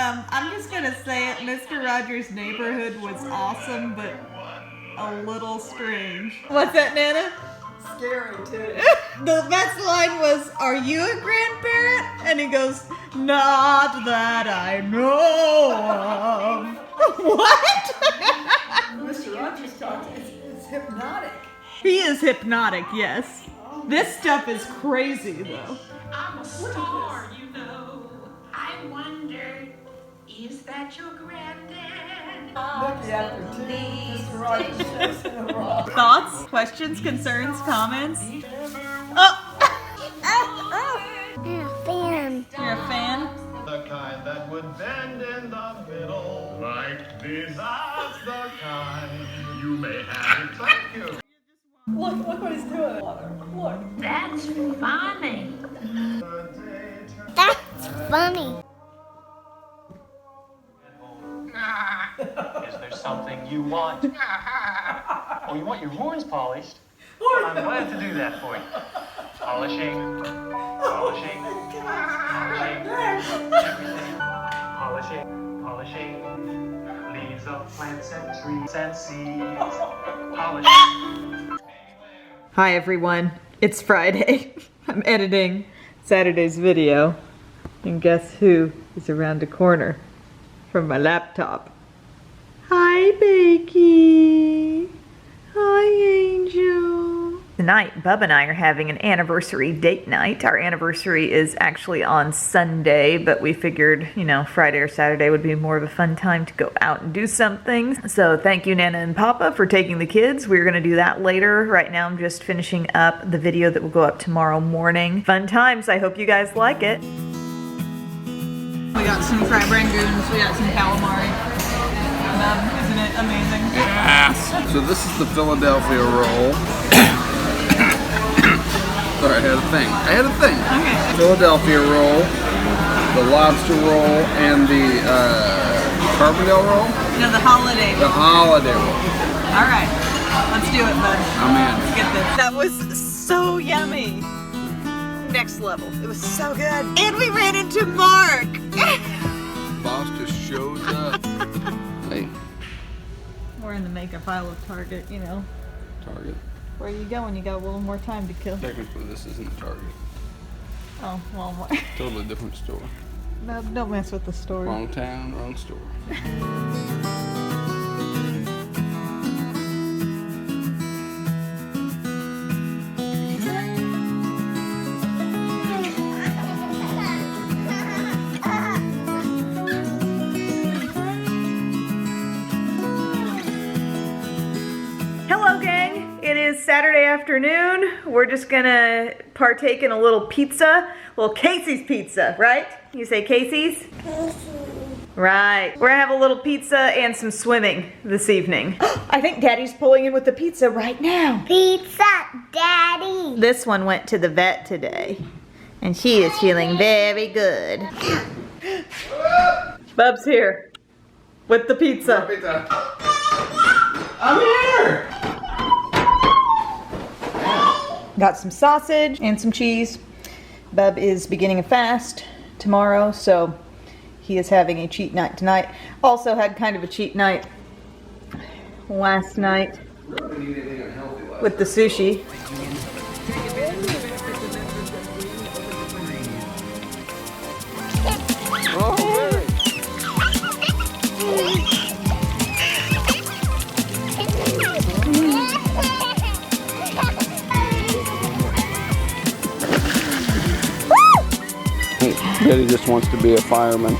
I'm just gonna say it, Mr. Rogers' Neighborhood was awesome, but a little strange. What's that, Nana? Scary too. The best line was, "Are you a grandparent?" And he goes, "Not that I know of." What? Mr. Rogers talks, it's hypnotic. He is hypnotic, yes. This stuff is crazy, though. I'm a star, you know. I wonder, is that your granddad? Look after two Mr. Rogers shows in a row. Thoughts, questions, concerns, comments? Oh! I'm a fan. You're a fan? The kind that would bend in the middle like this. That's the kind you may have it. Thank you. Look what he's doing. Look. That's funny. That's funny. Is there something you want? Oh, you want your horns polished? Well, I'm glad to do that for you. Polishing, polishing, polishing, everything. Polishing, leaves of plants and trees and seeds. Polishing. Hi everyone, it's Friday. I'm editing Saturday's video. And guess who is around the corner from my laptop? Hi Becky. Hi Angel. Tonight, Bub and I are having an anniversary date night. Our anniversary is actually on Sunday, but we figured, you know, Friday or Saturday would be more of a fun time to go out and do something. So thank you, Nana and Papa, for taking the kids. We're going to do that later. Right now, I'm just finishing up the video that will go up tomorrow morning. Fun times. I hope you guys like it. We got some crab rangoons. We got some calamari. Isn't it amazing? Yes. So this is the Philadelphia roll. Sorry, I had a thing. Okay. Philadelphia roll, the lobster roll, and the Carbondale roll. No, the holiday. The holiday roll. All right, let's do it, bud. I'm in. Let's get this. That was so yummy. Next level. It was so good. And we ran into Mark. Boss just shows up. Hey, We're in the makeup aisle of Target, you know. Target. Where you go when you got a little more time to kill? Technically, this isn't Target. Oh, Walmart. Totally different store. No, don't mess with the story. Wrong town, wrong store. Hello, gang. It is Saturday afternoon. We're just gonna partake in a little pizza. Little Casey's pizza, right? You say Casey's? Right. We're gonna have a little pizza and some swimming this evening. I think Daddy's pulling in with the pizza right now. Pizza, Daddy. This one went to the vet today, and she is feeling very good. Bub's here with the pizza. I'm here! Got some sausage and some cheese. Bub is beginning a fast tomorrow, so he is having a cheat night tonight. Also had kind of a cheat night last night with the sushi. Daddy just wants to be a fireman.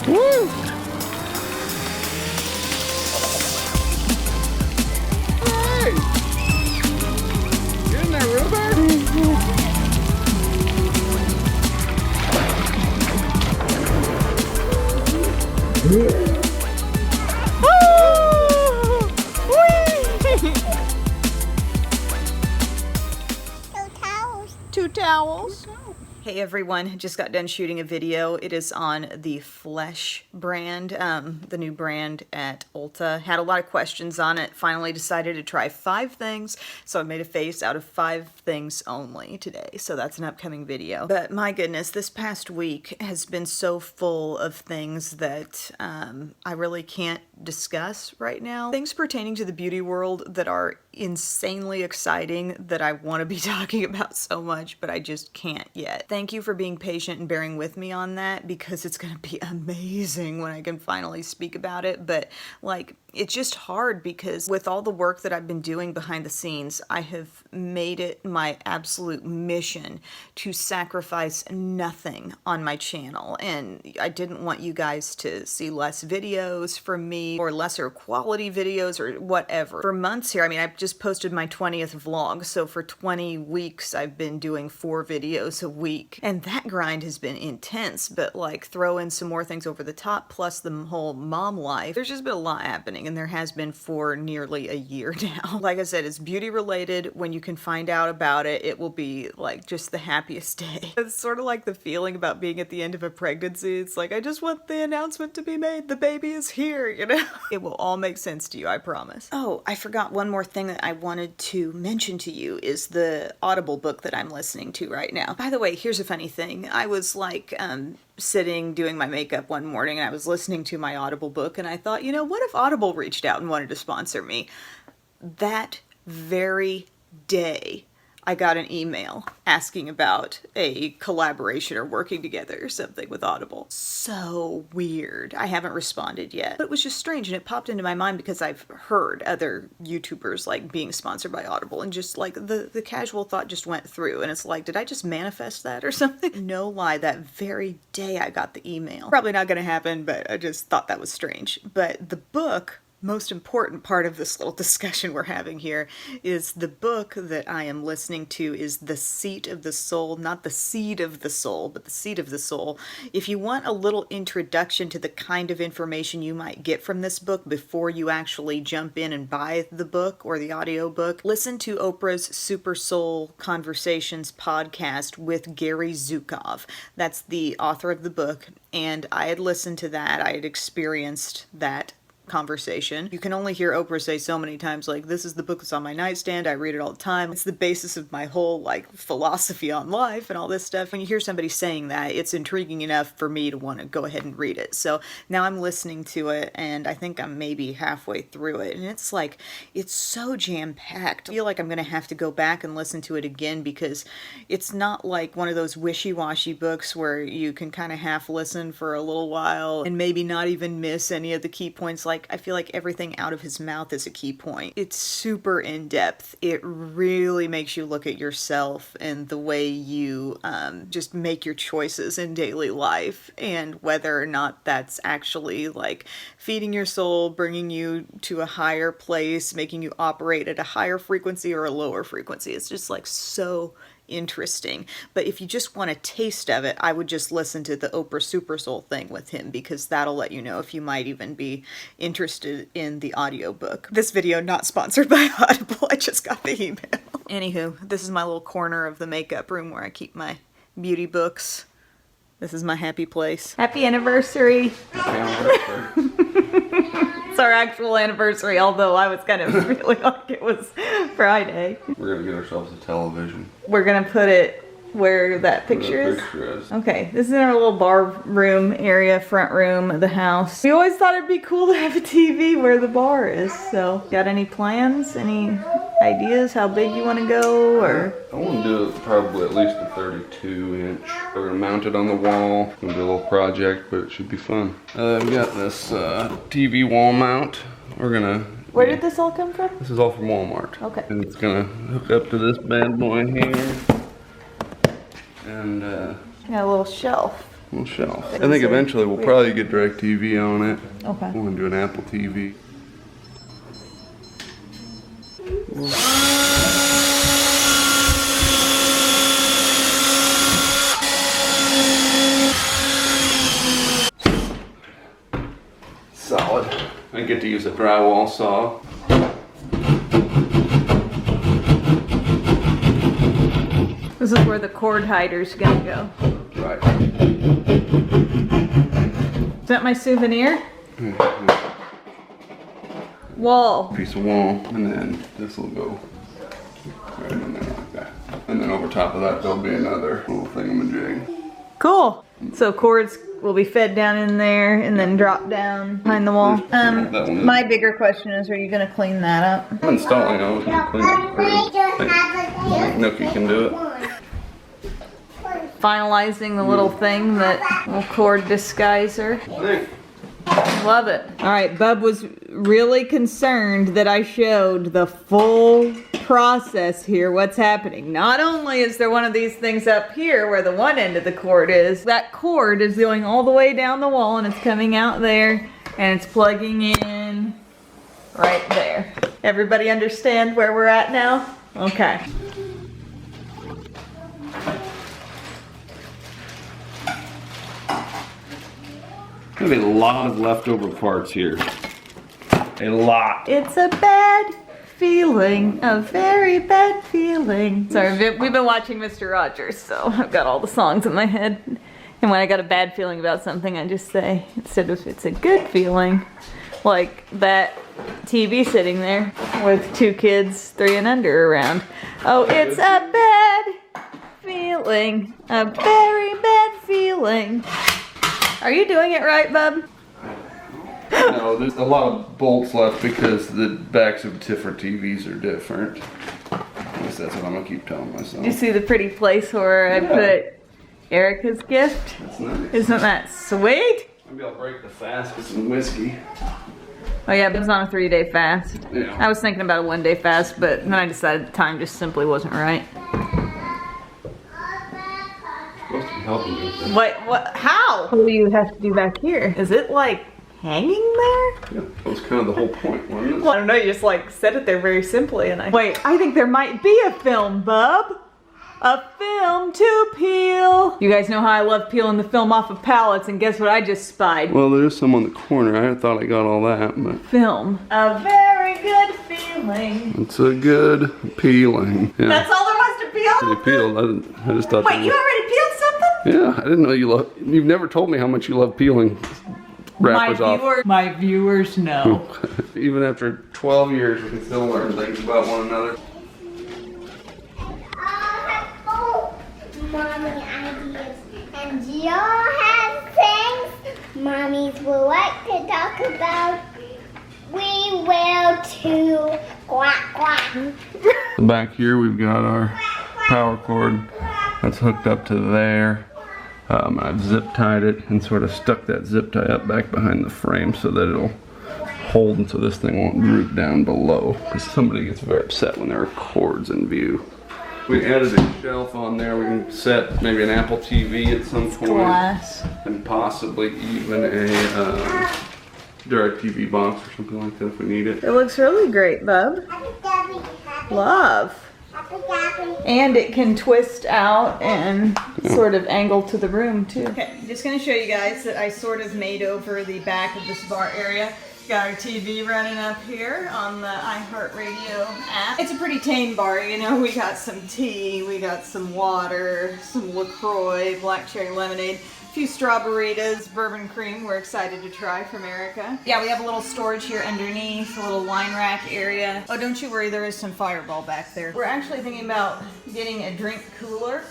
Woo! Hey! Get in there, Ruben! Two towels. Two towels. Hey everyone, just got done shooting a video. It is on the Flesh brand, the new brand at Ulta. Had a lot of questions on it. Finally decided to try 5 things, so I made a face out of 5 things only today. So that's an upcoming video. But my goodness, this past week has been so full of things that I really can't discuss right now. Things pertaining to the beauty world that are insanely exciting that I want to be talking about so much, but I just can't yet. Thank you for being patient and bearing with me on that, because it's going to be amazing when I can finally speak about it. But like, it's just hard because with all the work that I've been doing behind the scenes, I have made it my absolute mission to sacrifice nothing on my channel. And I didn't want you guys to see less videos from me or lesser quality videos or whatever. For months here, I mean, I've just posted my 20th vlog. So for 20 weeks, I've been doing 4 videos a week. And that grind has been intense, but like throw in some more things over the top, plus the whole mom life. There's just been a lot happening, and there has been for nearly a year now. Like I said, it's beauty related. When you can find out about it, it will be like just the happiest day. It's sort of like the feeling about being at the end of a pregnancy. It's like, I just want the announcement to be made. The baby is here, you know? It will all make sense to you, I promise. Oh, I forgot one more thing that I wanted to mention to you is the Audible book that I'm listening to right now. By the way, here's a funny thing. I was like, sitting doing my makeup one morning, and I was listening to my Audible book, and I thought, you know, what if Audible reached out and wanted to sponsor me? That very day, I got an email asking about a collaboration or working together or something with Audible. So weird. I haven't responded yet. But it was just strange, and it popped into my mind because I've heard other YouTubers like being sponsored by Audible, and just like the casual thought just went through, and it's like, did I just manifest that or something? No lie, that very day I got the email. Probably not gonna happen, but I just thought that was strange. But the book, most important part of this little discussion we're having here, is the book that I am listening to is The Seat of the Soul, not The Seed of the Soul, but The Seat of the Soul. If you want a little introduction to the kind of information you might get from this book before you actually jump in and buy the book or the audio book, listen to Oprah's Super Soul Conversations podcast with Gary Zukav. That's the author of the book, and I had listened to that. I had experienced that conversation. You can only hear Oprah say so many times, like, this is the book that's on my nightstand, I read it all the time, it's the basis of my whole like philosophy on life and all this stuff. When you hear somebody saying that, it's intriguing enough for me to want to go ahead and read it. So now I'm listening to it, and I think I'm maybe halfway through it, and it's like, it's so jam-packed. I feel like I'm gonna have to go back and listen to it again, because it's not like one of those wishy-washy books where you can kind of half listen for a little while and maybe not even miss any of the key points. Like, I feel like everything out of his mouth is a key point. It's super in-depth. It really makes you look at yourself and the way you just make your choices in daily life, and whether or not that's actually like feeding your soul, bringing you to a higher place, making you operate at a higher frequency or a lower frequency. It's just like so interesting. But if you just want a taste of it, I would just listen to the Oprah Super Soul thing with him, because that'll let you know if you might even be interested in the audiobook. This video not sponsored by Audible. I just got the email. Anywho, this is my little corner of the makeup room where I keep my beauty books. This is my happy place. Happy anniversary. It's our actual anniversary, although I was kind of feeling like it was Friday. We're gonna get ourselves a television. We're gonna put it where that picture is? Okay, this is in our little bar room area, front room of the house. We always thought it'd be cool to have a TV where the bar is, so. Got any plans? Any ideas how big you want to go, or? I want to do probably at least a 32-inch. We're gonna mount it on the wall. It's gonna be a little project, but it should be fun. We got this TV wall mount. We're gonna. Where did this all come from? This is all from Walmart. Okay. And it's gonna hook up to this bad boy here. And got a little shelf. I think eventually we'll probably get DirecTV on it. Okay. We're gonna do an Apple TV. Solid. I get to use a drywall saw. This This is where the cord hider's gonna go. Right. Is that my souvenir? Wall. Piece of wall, and then this will go right in there like that. And then over top of that, there'll be another little thingamajig. Cool. So cords will be fed down in there and then drop down behind the wall. My bigger question is, are you gonna clean that up? I'm installing. I was gonna clean it. I think Nookie can do it. Finalizing the little thing that will cord disguiser. Love it. All right, Bub was really concerned that I showed the full process here, what's happening. Not only is there one of these things up here where the one end of the cord is, that cord is going all the way down the wall and it's coming out there and it's plugging in right there. Everybody understand where we're at now? Okay. There's a lot of leftover parts here. A lot. It's a bad feeling, a very bad feeling. Sorry, we've been watching Mr. Rogers, so I've got all the songs in my head. And when I got a bad feeling about something, I just say, instead of it's a good feeling, like that TV sitting there with 2 kids, 3 and under around. Oh, it's a bad feeling, a very bad feeling. Are you doing it right, Bub? No, there's a lot of bolts left because the backs of different TVs are different. At least that's what I'm gonna keep telling myself. Did you see the pretty place where I put Erica's gift? That's nice. Isn't that sweet? Maybe I'll break the fast with some whiskey. Oh yeah, Bub's on a 3-day fast. Yeah. I was thinking about a 1-day fast, but then I decided the time just simply wasn't right. Supposed to be helping you with that. What, how? What do you have to do back here? Is it like hanging there? Yeah, that was kind of the whole point, wasn't it? Well, I don't know, you just like said it there very simply and Wait, I think there might be a film, Bub. A film to peel. You guys know how I love peeling the film off of pallets, and guess what I just spied? Well, there's some on the corner. I thought I got all that, but Film. A very good feeling. it's a good peeling. Yeah. That's all there was to peel? They peeled. I just thought. Wait, you already peeled something? Yeah, I didn't know you love. You've never told me how much you love peeling wrappers off. My viewers know. Even after 12 years, we can still learn things about one another. Mommy ideas. And you have things mommies would like to talk about. We will too. Quack, quack. Back here, we've got our power cord that's hooked up to there. I've zip tied it and sort of stuck that zip tie up back behind the frame so that it'll hold and so this thing won't droop down below. Because somebody gets very upset when there are cords in view. We added a shelf on there. We can set maybe an Apple TV at some point. Glass. And possibly even a DirecTV box or something like that if we need it. It looks really great, Bub. Love. And it can twist out and sort of angle to the room too. Okay, just gonna show you guys that I sort of made over the back of this bar area. Got our TV running up here on the iHeartRadio app. It's a pretty tame bar, you know. We got some tea, we got some water, some LaCroix, black cherry lemonade, a few strawberries, bourbon cream we're excited to try from Erica. Yeah, we have a little storage here underneath, a little wine rack area. Oh, don't you worry, there is some Fireball back there. We're actually thinking about getting a drink cooler,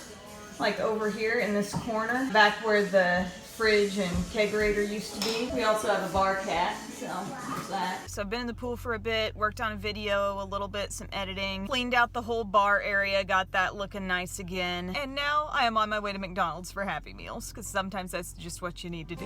like over here in this corner, back where the fridge and kegerator used to be. We also have a bar cat, so there's that. So I've been in the pool for a bit, worked on a video, a little bit, some editing, cleaned out the whole bar area, got that looking nice again. And now I am on my way to McDonald's for Happy Meals, because sometimes that's just what you need to do.